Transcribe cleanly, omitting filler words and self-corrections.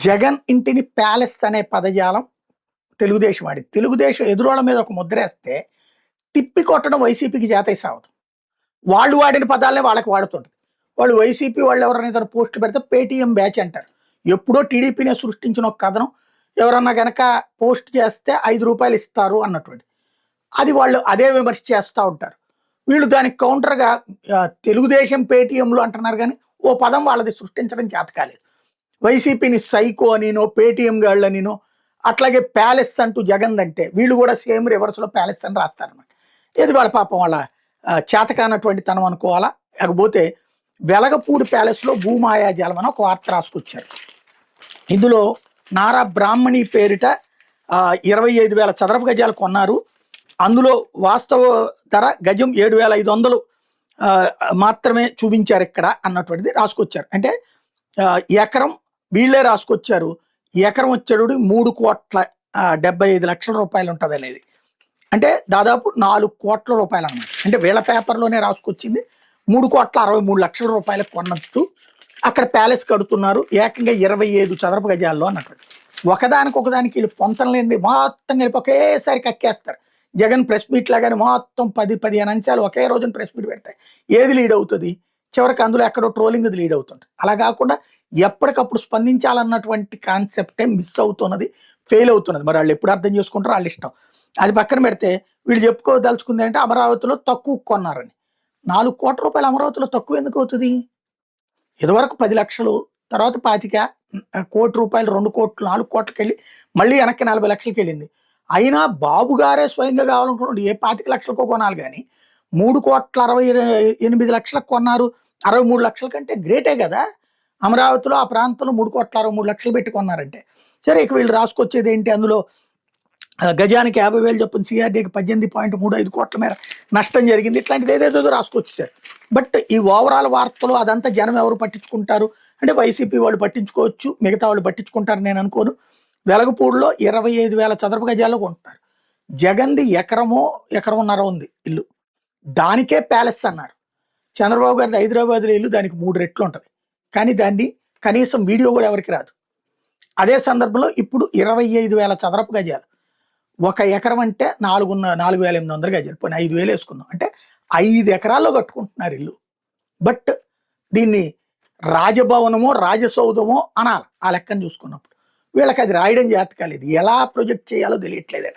జగన్ ఇంటిని ప్యాలెస్ అనే పదజాలం తెలుగుదేశం వాడింది. తెలుగుదేశం ఎదురోళ్ళ మీద ఒక ముద్రేస్తే తిప్పి కొట్టడం వైసీపీకి జాతీయ సావదు. వాళ్ళు వాడిన పదాలనే వాళ్ళకి వాడుతుంటది. వాళ్ళు వైసీపీ వాళ్ళు ఎవరైనా ఏదైనా పోస్టులు పెడితే పేటీఎం బ్యాచ్ అంటారు. ఎప్పుడో టీడీపీనే సృష్టించిన ఒక కథనం ఎవరన్నా గనక పోస్ట్ చేస్తే ₹5 ఇస్తారు అన్నటువంటి. అది వాళ్ళు అదే విమర్శ చేస్తూ ఉంటారు. వీళ్ళు దానికి కౌంటర్‌గా తెలుగుదేశం పేటీఎంలు అంటున్నారు గానీ, ఓ పదం వాళ్ళది సృష్టించడం చేత కాలేదు. వైసీపీని సైకో అనినో, పేటీఎం గాళ్ళనినో, అట్లాగే ప్యాలెస్ అంటూ జగన్‌దంటే వీళ్ళు కూడా సేమ్ రివర్స్‌లో ప్యాలెస్ అని రాస్తారనమాట. ఇది వాళ్ళ పాపం వాళ్ళ చేతకానటువంటి తనం అనుకోవాలా? లేకపోతే వెలగపూడి ప్యాలెస్‌లో భూమాయాజాలం అని ఒక వార్త రాసుకొచ్చారు. ఇందులో నారా బ్రాహ్మణి పేరిట 25,000 చదరపు గజాలు కొన్నారు. అందులో వాస్తవ ధర గజం 7,500 మాత్రమే చూపించారు ఇక్కడ అన్నటువంటిది రాసుకొచ్చారు. అంటే ఎకరం వీళ్ళే రాసుకొచ్చారు. ఎకరం వచ్చేడు ₹3,75,00,000 ఉంటుంది అనేది. అంటే దాదాపు ₹4,00,00,000 అనమాట. అంటే వీళ్ళ పేపర్లోనే రాసుకొచ్చింది ₹3,63,00,000 కొన్నట్టు. అక్కడ ప్యాలెస్ కడుతున్నారు ఏకంగా 25 చదరపు గజాల్లో అన్నటువంటి. ఒకదానికి వీళ్ళు పొంతం లేనిది మొత్తం కలిపి ఒకేసారి కక్కేస్తారు. జగన్ ప్రెస్ మీట్ లాగానే మొత్తం 10-15 అంశాలు ఒకే రోజున ప్రెస్ మీట్ పెడతాయి. ఏది లీడ్ అవుతుంది? చివరికి అందులో ఎక్కడో ట్రోలింగ్ లీడ్ అవుతుంది. అలా కాకుండా ఎప్పటికప్పుడు స్పందించాలన్నటువంటి కాన్సెప్టే మిస్ అవుతున్నది, ఫెయిల్ అవుతున్నది. మరి వాళ్ళు ఎప్పుడు అర్థం చేసుకుంటారో వాళ్ళ ఇష్టం. అది పక్కన పెడితే వీళ్ళు చెప్పుకోదలుచుకుంది అంటే అమరావతిలో తక్కువ కొన్నారని. ₹4,00,00,000 అమరావతిలో తక్కువ ఎందుకు అవుతుంది? ఇదివరకు 10 లక్షలు, తర్వాత 25 కోటి రూపాయలు, 2 కోట్లు, 4 కోట్లకి వెళ్ళి మళ్ళీ వెనక్కి 40 లక్షలకి వెళ్ళింది. అయినా బాబు గారే స్వయంగా కావాలనుకున్నాడు ఏ 25 లక్షలకో కొనాలి కానీ 3,68,00,000 కొన్నారు. 63 లక్షల కంటే గ్రేటే కదా. అమరావతిలో ఆ ప్రాంతంలో 3,63,00,000 పెట్టి కొన్నారంటే సరే. ఇక వీళ్ళు రాసుకొచ్చేది ఏంటి? అందులో గజానికి 50,000 చొప్పున సిఆర్డీకి 18.35 కోట్ల మేర నష్టం జరిగింది. ఇట్లాంటిది ఏదేదో రాసుకొచ్చేసారు. బట్ ఈ ఓవరాల్ వార్తలు అదంతా జనం ఎవరు పట్టించుకుంటారు అంటే వైసీపీ వాళ్ళు పట్టించుకోవచ్చు, మిగతా వాళ్ళు పట్టించుకుంటారు నేను అనుకోను. వెలగపూడిలో 25,000 చదరపు గజాల్లో కొంటున్నారు. జగన్ది ఎకరమున్నర ఉంది ఇల్లు. దానికే ప్యాలెస్ అన్నారు. చంద్రబాబు గారిది హైదరాబాద్లో ఇల్లు దానికి 3 రెట్లు ఉంటుంది. కానీ దాన్ని కనీసం వీడియో కూడా ఎవరికి రాదు. అదే సందర్భంలో ఇప్పుడు 25,000 చదరపు గజాలు. ఒక ఎకరం అంటే 4,800 గజాలు. పోనీ 5,000 వేసుకుందాం అంటే 5 ఎకరాల్లో కట్టుకుంటున్నారు ఇల్లు. బట్ దీన్ని రాజభవనమో రాజసౌధమో అనాలి ఆ లెక్కను చూసుకున్నప్పుడు. వీళ్ళకి అది రాయడం జాతకాలేదు. ఎలా ప్రొజెక్ట్ చేయాలో తెలియట్లేదట.